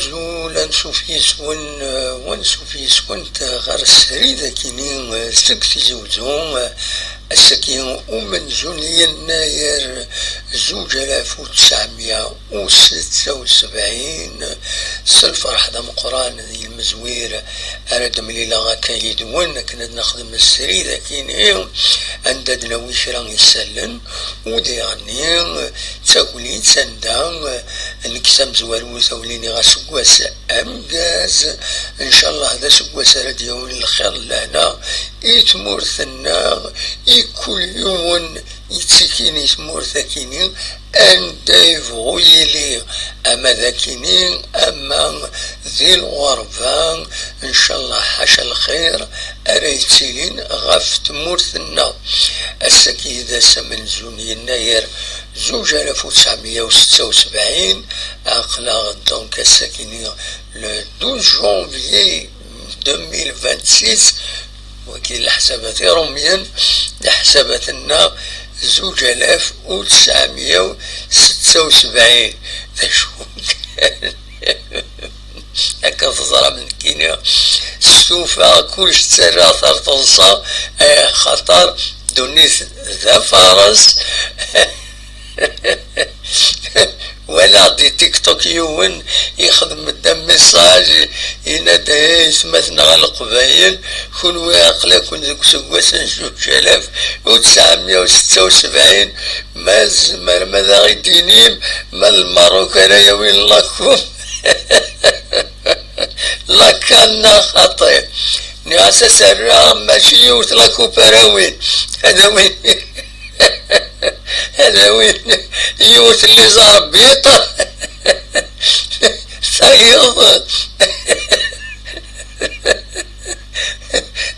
زول نشوف يسون ونشوف يسون غير السريدة كيني سكت زوزون السكين ومن جوني يناير 2976 الفرح دا مقران ذي المزوير أراد مليلا غاكا يدون كنا نخدم السريدة كيني عندنا ويشران يسلن ودي غني تاكلين سندان نكسام زوالو ثوليني غا سكواس أمجاز إن شاء الله هذا سكواس راديو الخير لنا يتمورثنا كل يوم يتسكيني تمورثكيني أن يبغوا يلي أما ذاكيني أما ذي الغربان إن شاء الله حاشا الخير أريتيلين غف تمورثنا السكيدة سمن زوني يناير 2976 أقلا دونك السكيني le 12 janvier 2026 وكي الحسابات روميا لحساباتنا 2976 ذا شو كان هكا تزرع من كينيا ستوفا كلش تسرع ثار تلصى خطر دونيس ذا فارس ولا دي تيك توك يون يخدم الدم ميساج ينادي سماتنا على القبايل كون واقلا كون ذوك سكواس نشوف 1976 ماذا غيدينيم ما الماروك انايا وين لاكم لاكانا خطير نعسى سرا ماشي يوت لاكو براوين هذا وين هذا وين يوت اللي زار بيطة سيض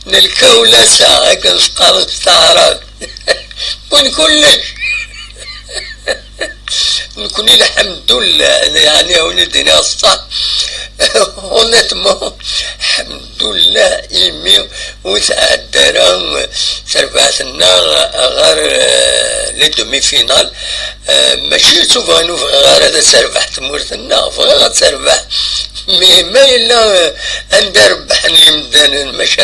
نلكولا ساعة كنسقر السهرات كون كلش نكون الحمد لله يعني ولدنا الصح ونتمو الحمد لله إيمي وتعدنا سربعتنا غير لدومي فينال ماشي تبغانو غير هذا سربحت مورثنا غير تسربح ما إلا عند ربحني مدان مش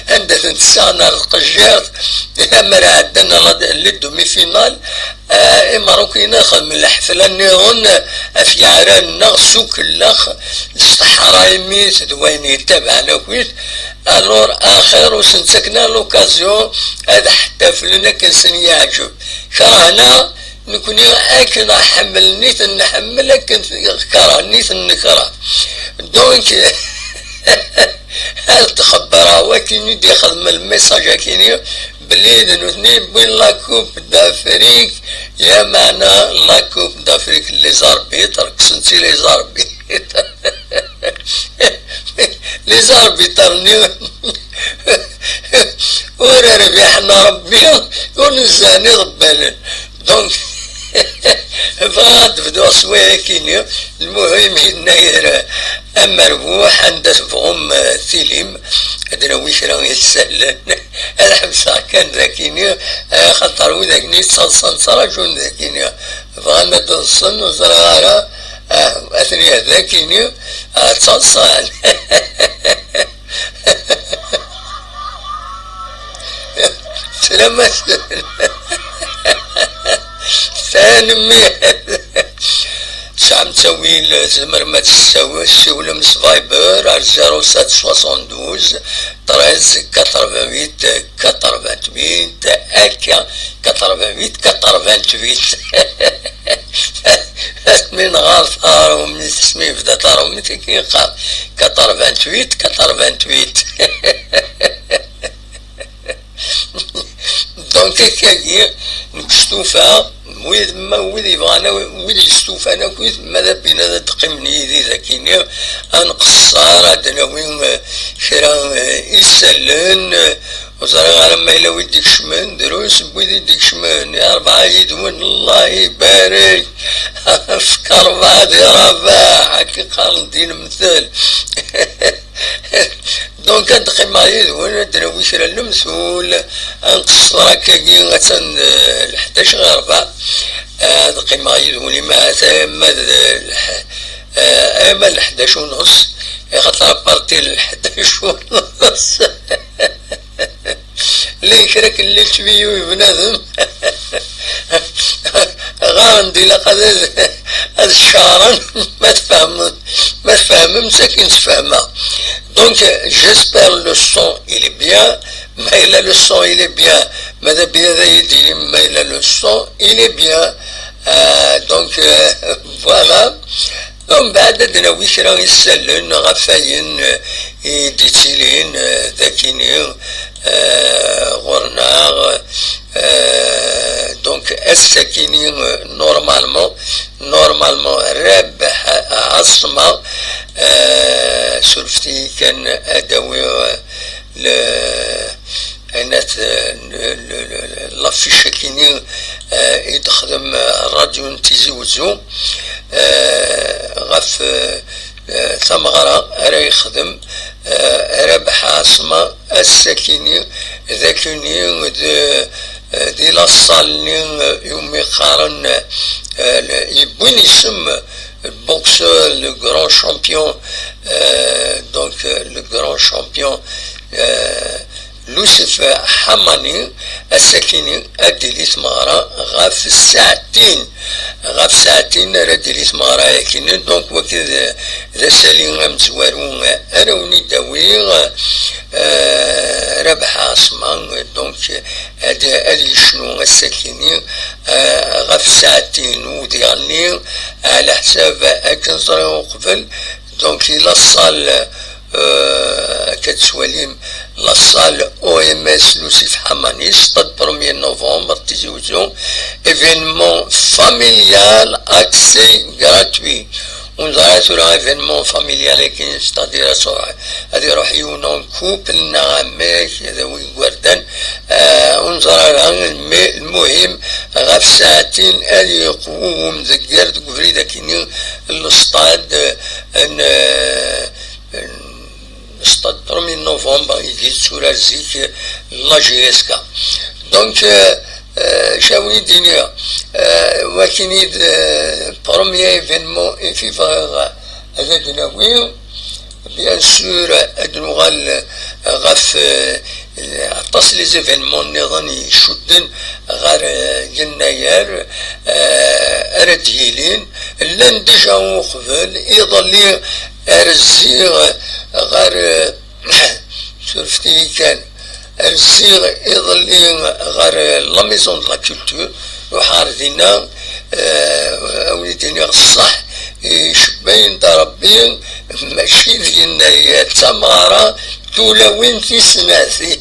عند تنسانا القجات أمر عدنا للدومي فينال ماروكي ناخذ من الحفلة نيغون في عرانا سوق الأخ الصحراء ميت دوين يتابعنا كويت الور آخر وسنسكنا لوكازيون هذا احتفلنا كنسن يعجب كرهنا نكون أكن حملنيت نحملك كرهنيت نكره دونك هل تخبر وكيني دي خدم الميساج كيني بليد نوثني بين لاكوب دافريك يا معنى لاكوب دافريك اللي زاربيتر كسنتي لي زاربيتر لي زاربيتر ورا ربيحنا ربي ونزاني ربنا دونك فغاد بدو شوية كينيا المهم يناير مربوح عند فغم ثيليم هدنا ويش راه يتسلن الحبسة كان ذاكينيا خطر وذاكني تصنصن صراجون ذاكينيا فغانا تصن وزرارا أثنيا ذاكينيا تصنصن سلامات ثاني شعب تسوي زمر ما تسوي السولة من فايبر على 0772 13 88 88 هكا 88 88 من غافار ومن اسمي بدا طار ومن تكين قال 88 88 دونك كاين نكشتوفا ويد ما ويد يبغانا ويد يستوفانا كويت ماذا بينا تقيمني ذي ذاكيني انقصار عندنا وين شرا يسلن وصار على ما إلا ويديك شمان دروس بويدي ديك شمان 4 يدون الله يبارك فكر بعد رباح هكي قال دين المثال دونك تقيم معايا وانا دراويش راه المسؤول انقص راكاكي غتن 11 غربة تقيم معايا ولي ما اما ل11 ونص خاطر بارتي ل11 ونص اللي يشرك اللي تبيو بنادم غاندي لقد هذا الشهر ما تفهم مساكين تفهمها. دونك جيسبر لو سون il est bien ما إلا لو سون il est bien ماذا بيا ذا يدير ما إلا لو سون il est bien دونك فوالا. ومن بعد عندنا ويشرا يسلن غفاين ديتيلين ذاكينين غورناغ دونك الساكنين نورمالمون رابح عصمة سلفتي كان أداوي أنات لافيشة كيني يدخدم راديو تيزي وزو غف ثمغرة راه يخدم رابح عاصمة الساكنين ذاكني دي لاصالني يوم يقارن يبون يسم البوكسور لو غران شامبيون دونك لو غران شامبيون لوسف حماني الساكنين اديلي ثمارة غاف ساعتين راه ديلي ثمارة لكن دونك وكذا ذا سالين مزوارون انا وني داوي ربح عاصمة دونك هادي شنو الساكنين غاف ساعتين وديالني على حساب اكنزريو قبل دونك لا صال كتسواليم لا صال او ام اس لوسيف حماني ستاد 1 نوفمبر تيزي وزو ايفينمون فاميليال اكسي غراتوي ونزرع سورة ايفينمون فاميليال لكن ستادير سورة هادي روح يونون كوبل نعمك ذوي وردان ونزرع المهم غاف ساعتين هادي يقوم ذكر تقفري داكيني الستاد ستاد 1 نوفمبر يجي سورة زيك لا جيسكا دونك شاوي دينيا وكينيد بروميير ايفينمون في فراغ هذا دناوي بيان سور ادنوغال غاف عطاس لي زيفينمون نظام يشدن غير يناير ارديلين لان ديجا قبل يضل ارزيغ غير شرفتي كان السيغ يظلين غير لا ميزون دو لا كولتور وحاردينا وليدينا الصح شبين ضربين ماشي ديالنا تمارة تولاوين في سناسي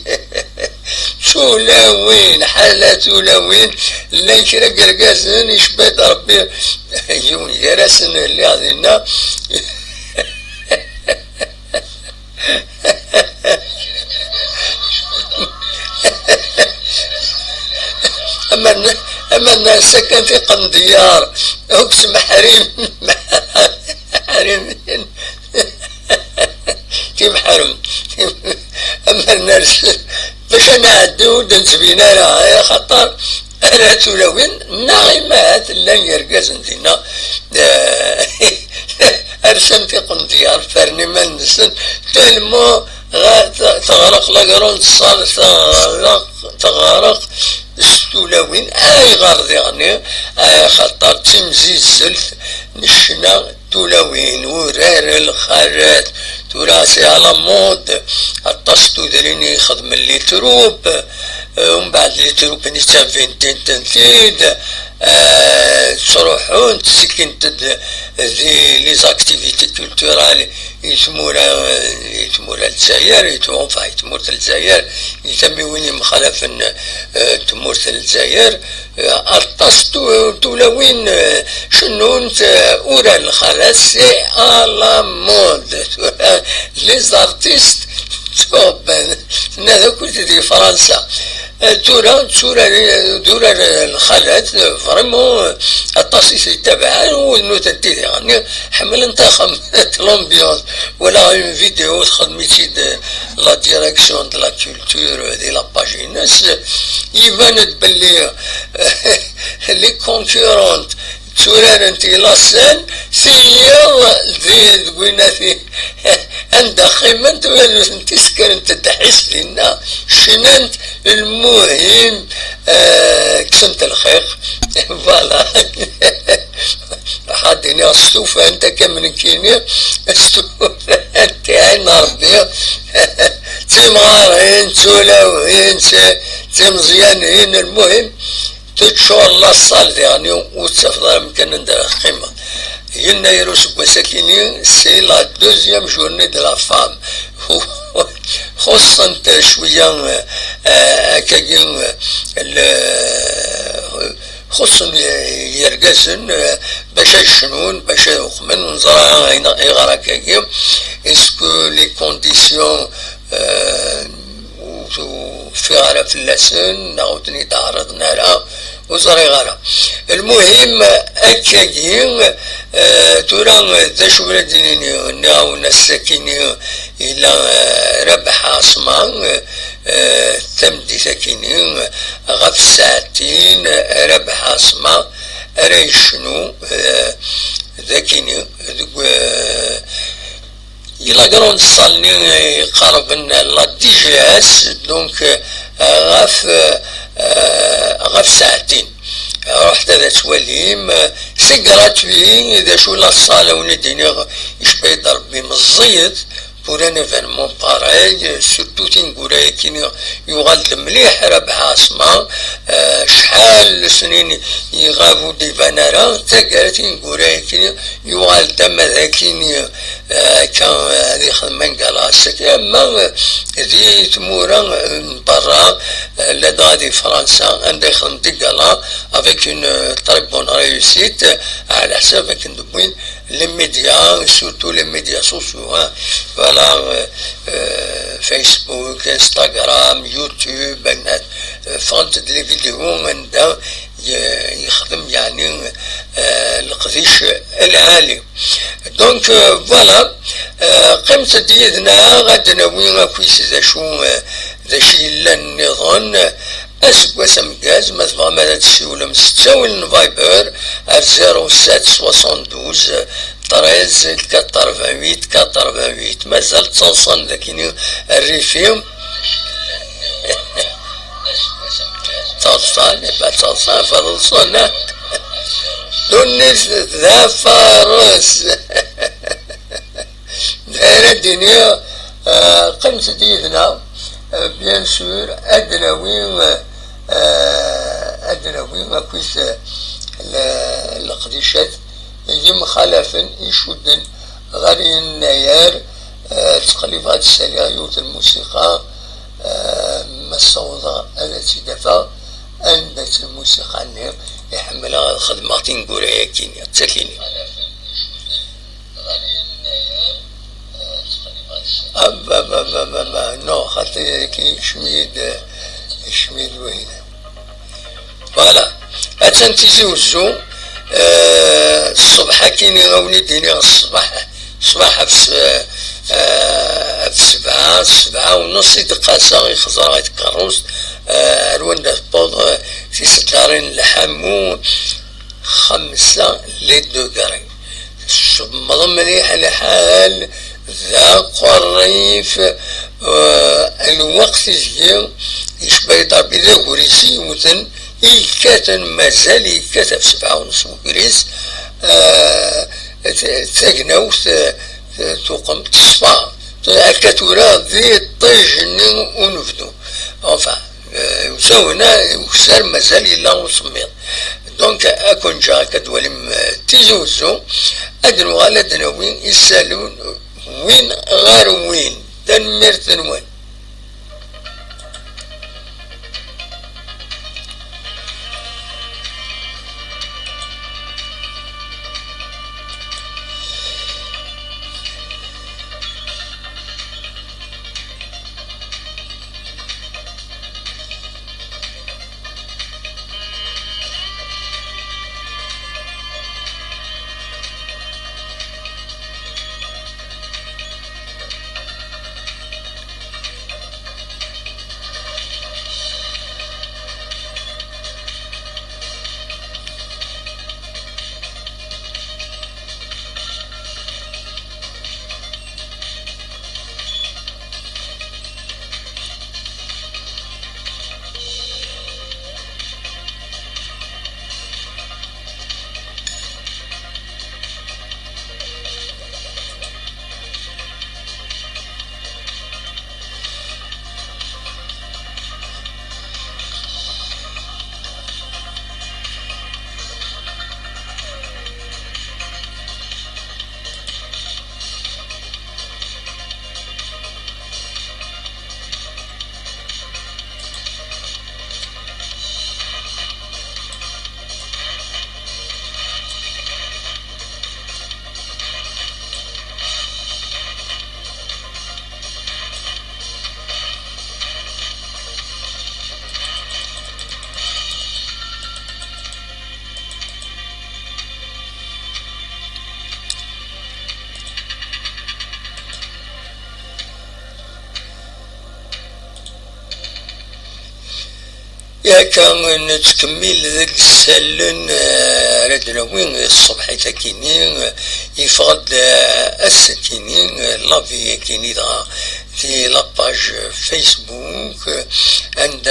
تولاوين حالة تولاوين لا كرا قرقاسن يشبه ضربين يوم يراسن اللي عندنا أما الناس سكن في قنديار أقسم حريم كيف حرم أما الناس باش نعدو دنسبينا لها يا خطر أنا تولوين ناغمات لا يرقز ندينا أرسم في قنديار فرني من نسن تلمو تغرق لاقرون صار تغرق ستولاوين غارض يعني خطر تمزي الزلف نشنا تولاوين ورار الخارات تراسي على مود الطستو داريني يخدم اللي تروب ومن بعد اللي تروب نتا فينتين تنتيد تروحون تسكن ذي لي زاكتيفيتي كولتورال يتمورا الجزائر يتمور الجزائر يسميوني مخالف تمور الجزائر الطاس تولاوين شنو انت اورا الخلاص سي على مود لي زارتيست توب هذا كنت في فرنسا دورة الخالات فريمون التصيص تبعها والنوت تاعي يعني حمل انتخم لومبيونس ولا اون فيديو خدمتي لا ديريكسيون دو لا كولتور دي لا باجيناس يبان بلي لي كونكورونت تورار انت لاسان سيا زيد قلنا في عند خيمنت انت سكر انت تحس لنا شننت المهم كسنت الخير فوالا حاطيني السوفة انت كمن كينيا السوفة انت عين ربي تمغارين تولاوين تمزيانين المهم تشور الله الصال يعني وتفضل مكان ندير خيمة ينا يروس بسكيني سي لا دوزيام جورني دو لا فام خصوصا شوية كاين خصوصا يرقسن باش يشنون باش يخمن ونزرع يغرا كاين اسكو لي كونديسيون في غرا في اللسن نعاودني تعرضنا لها وزري غرا المهم أكاكين تورا ذا شغلتني ناونا الساكنين إلى ربح عصمان ثمدي ساكنين غف ساعتين ربح عصمان ريشنو ذاكيني إلا قرون صالني قرب لا دي جي اس دونك غف ساعتين رحت هذا تواليم سي غراتوي اذا شو لا الصالة ونديني يشبه يضرب بي مزيد بور ان ايفينمون باراي سورتو تنقول كي يغلد مليح ربح عاصمة شحال سنين يغابو دي فانارا تاقال تنقول كي يغلد مذاكيني كان هذي خدمة قالاسك اما ذي تمورا برا لدى دي فرنسا عندي خدمتي قالا افيك اون تري بون ريوسيت على حساب كندوين les médias, surtout les médias sociaux, hein. Voilà, Facebook, Instagram, YouTube, فانت لي فيديو من دا يخدم يعني القديش العالي دونك فوالا قيمة ديالنا غادي ناوي كويس ذا شو ذا شي لا النظام اسكوا سمكاز ما تبغى مالا تسيولا مستوى فايبر 0772 13 88 88 مازال تصلصن لكن الريفيم تصلصن يبقى تصلصن فرصنا تونس ذا فارس دايرة الدنيا قيمة ديالنا بيان سور أدناوين كويس القديشات يجي خلفا يشدن غير النيار تقليبات السلايوت الموسيقى الصوضة التي دفع أندت الموسيقى النير يحملها الخدمات نقول هي كينيا تسكيني نو خاطر كي شميد وهنا فوالا عشان تزوجو الصبح كيني غوني ديني الصباح في 7:30 يتقاسا يخزر يتكروس روان بوض في 6 لحمو 5 دوغري مضم مليح الحال ذا قريف الوقت يجي يشبه يضرب إذا غريسي وثن يكاتن مازال يكاتن في 7:30 غريس تاقناو توقم تصفى الكاتورا ذي طيجن ونفدو enfin وسونا وسار مازال إلا وصمير دونك أكون جا كدولم تيزوزو أدنو غالا دنوين يسالون وين غير وين تنميرتن وين كان نتكمل ذاك السالون ردنا وين الصبح تاكينين يفقد السكينين لافي كيني في لاباج فيسبوك عند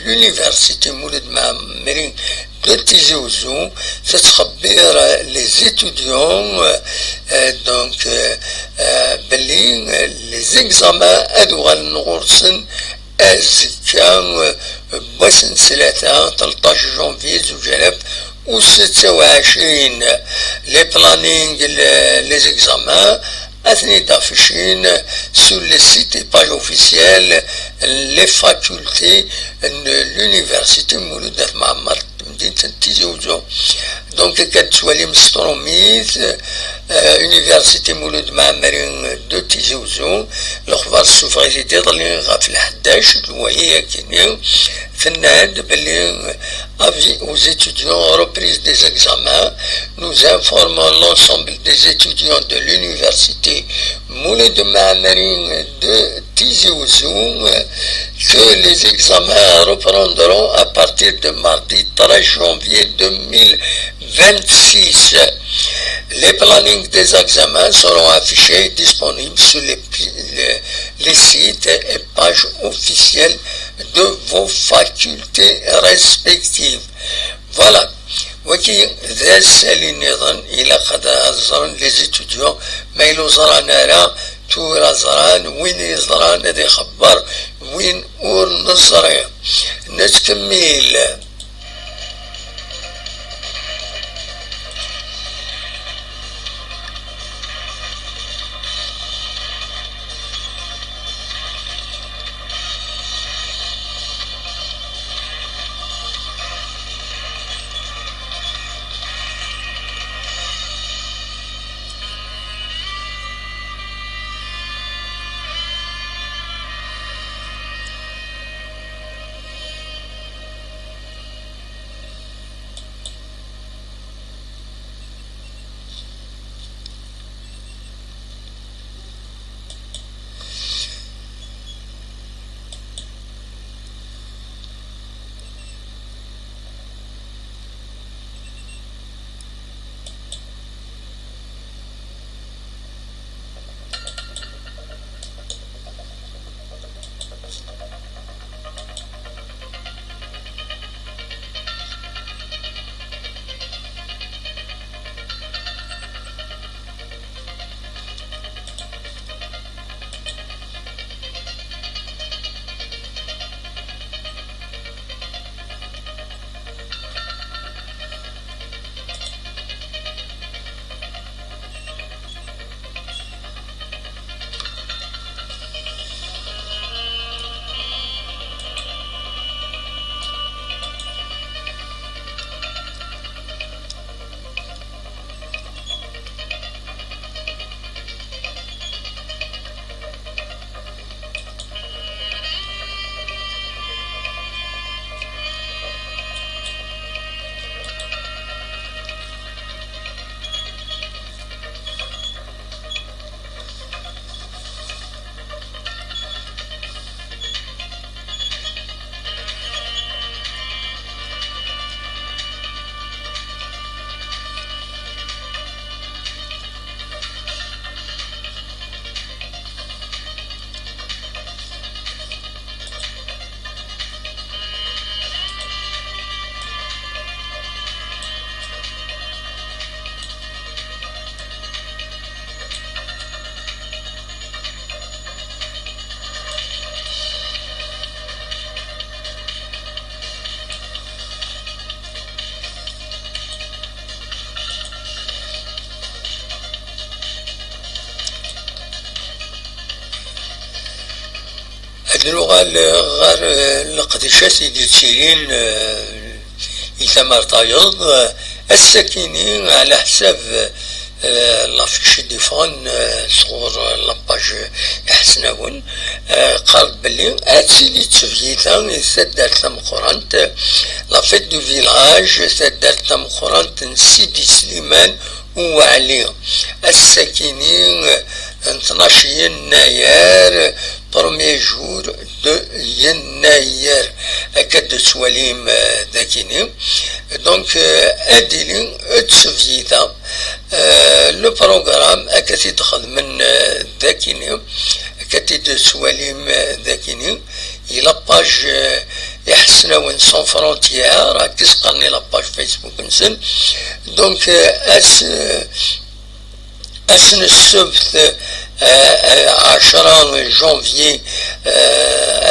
l'université مولد معمرين de Tizi Ouzou تتخبر لي زيتوديون دونك بلي لي زيكزامان ادو غنغرسن أزكا بوسن 13 جونفي 2026 لي بلانينغ لي زيكزامان أثني دافشين sur le site et page officielle les facultés de l'université مولود معمر مدينة تيزي وزو دونك كتولي مستروميت université مولود معمرين دو تيزي وزو الأخبار السوفريتي ديالي في ال11 الوهية كينيو في النهاد بلي avis aux étudiants reprise des examens nous informons l'ensemble des étudiants de l'université Mouled Mahamarine de Tizi Ouzou que les examens reprendront à partir de mardi 13 janvier 2026. Les plannings des examens seront affichés et disponibles sur les sites et pages officielles de vos facultés respectives. Voilà. وكي ذا السالين نظن إلى قد أزران les étudiants ما إلو زران أرى تورا زران وين يزران هذا خبر وين أور نزرية نتكمل اللغة غير القديشات اللي تشيلين يتمر طايض الساكنين على حساب لافيش ديفون صغور لاباج يحسناون قال بلي هادشي اللي تفيتا سدارت مقرانت لافيت دو فيلاج سدارت مقرانت سيدي سليمان وعلي الساكنين 12 يناير premier jour de يناير أكد سواليم ذاكيني دونك أديلين تسوفيتا لو بروغرام أكثي دخل من ذاكيني أكثي سواليم ذاكيني إلى باج يحسنا وين سون فرونتيير هكذا قرني لاباج فيسبوك نسن دونك أسن السبت 10 جانفي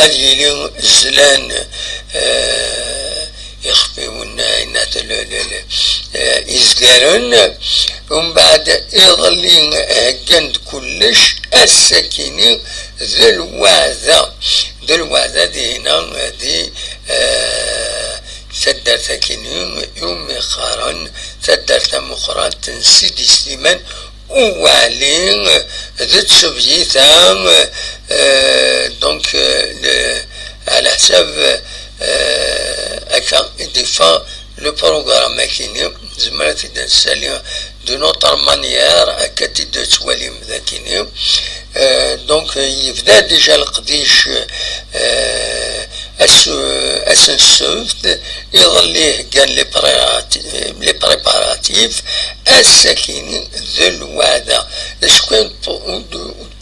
أليلين زلان يخفيون إنات إزقارن ومن بعد يظلين جند كلش السكينين ذي الوعدة دي هنا دي سدر سكينين يوم خارن سدر مخران تنسيدي سليمان وعلين ذات سوفيتام دونك على حساب أكا ديفا لو بروغرام كيني زمرات دنسالي دو نوتر مانيير أكا تيدو تواليم ذاكيني دونك يبدا ديجا القديش أسن السوفت يظليه كان لي بريباراتيف الساكيني ذو الوعدة شكون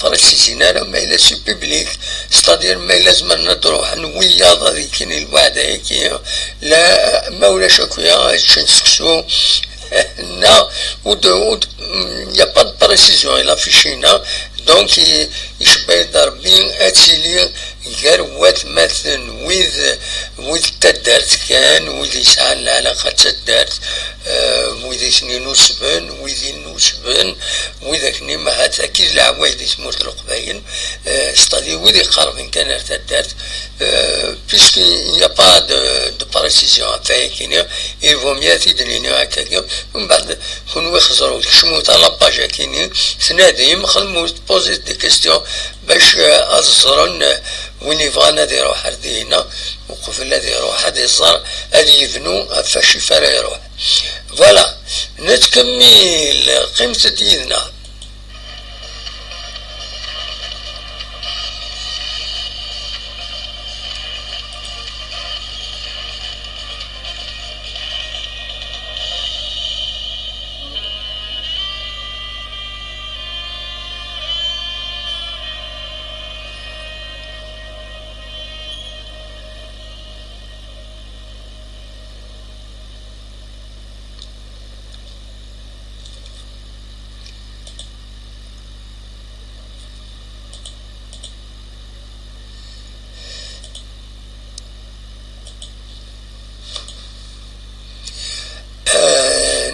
بريسيزينا ما إلا سي بيبليك ستادير ما لازم نروح نوياض هذيك الوعدة هيك لا ما ولاش أكويا تشنسكسو نا ود يا با دو بريسيزيون إلا فيشينا دونك يشبه يضربين أتيلي غير وات مثلا ويذ تدارت كان ويذ يسعى العلاقة تدارت ويذ سنين وسبن ويذ نوسبن ويذ كني ما هذا كي العوايد يسمور القباين ستادي ويذ قرب كان تدارت puisque il n'y a pas de précision à faire il vaut mieux تدريني هكاك ومن بعد كون يخزروا يكشموا على باج كيني سناديم خدموا بوزي دي كيستيون باش الزرن وين يبغانا دي يروح هنا وقف الذي يروح هذا الزر اللي يبنوا فاش يفرا يروح فوالا نتكمل قيمة ديننا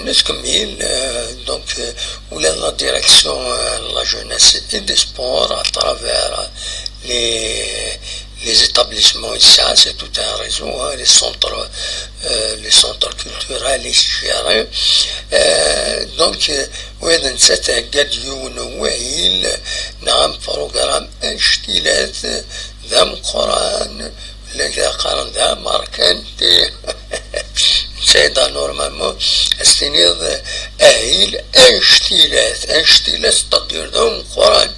نتكمل دونك ولا لا ديريكسيون لا جونيس اي دي سبور à travers les établissements ici, c'est tout un réseau, les centres culturels gérés. Donc, وإذا نسيت قد يونويل نعم بروغرام اشتيلات ذم قرآن لذا قرآن ذا ماركانتي سيدا نورمالمون استنيض أهيل انشتيلات تقدير ذم قرآن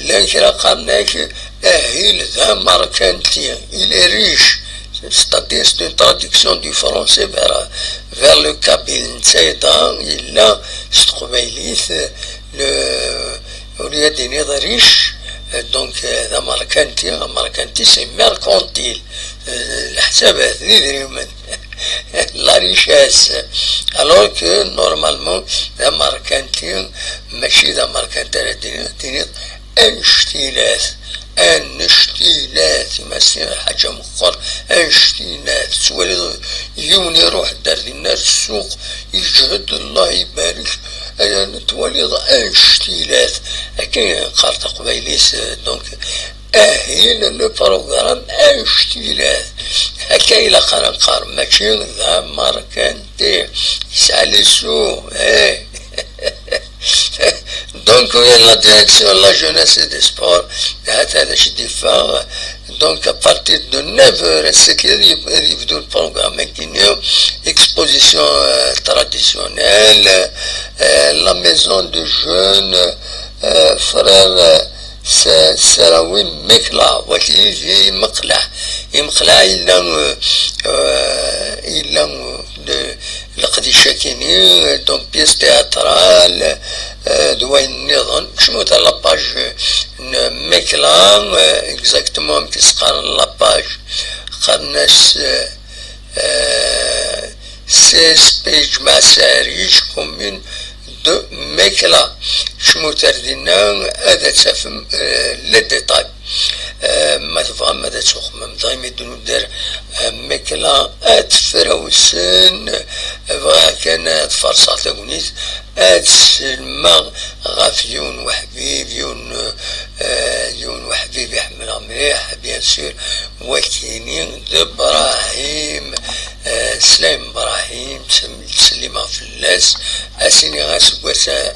لكن قرناك أهيل ذا ماركانتي il est riche. C'est-à-dire c'est une traduction du français vers le kabyle. Il a au lieu de dire riche, donc la marcanti c'est mercantile. La richesse. Alors que normalement, la marcantile, ماشي la marcantile, انشتيلات انشتيلات يمثل حاجة مخر انشتيلات سوالي يوم يروح دار الناس السوق يجهد الله يبارك توالي انشتيلات كاين قارت قبيليس دونك أهل لو بروغرام انشتيلات هكا إلا قرن ماشي ذا ماركانتي يسعى السوق Donc, oui, la direction de la jeunesse et des sports, donc à partir de 9h, c'est qu'il y a un programme qui est exposition traditionnelle, la maison de jeunes, frères سراوي مكلا وكي مقلع إلا القديشة كيني دون بيس تياترال دوين النظام شنو تا لاباج مكلا اكزاكتومون كيسقار لاباج قرناس 16 بيج مع ساريش كومين دو مكلا شمو تردينا هذا تفهم لي ديتاي ما تفهم ماذا تخمم دايما دار مكلا اتفروسن بغا كان تفرصع تاكونيت اتسلما غافيون وحبيب يون وحبيب يحملها مليح بيان سور وكينين ابراهيم سليم ابراهيم تسليما فلاس اسيني غاس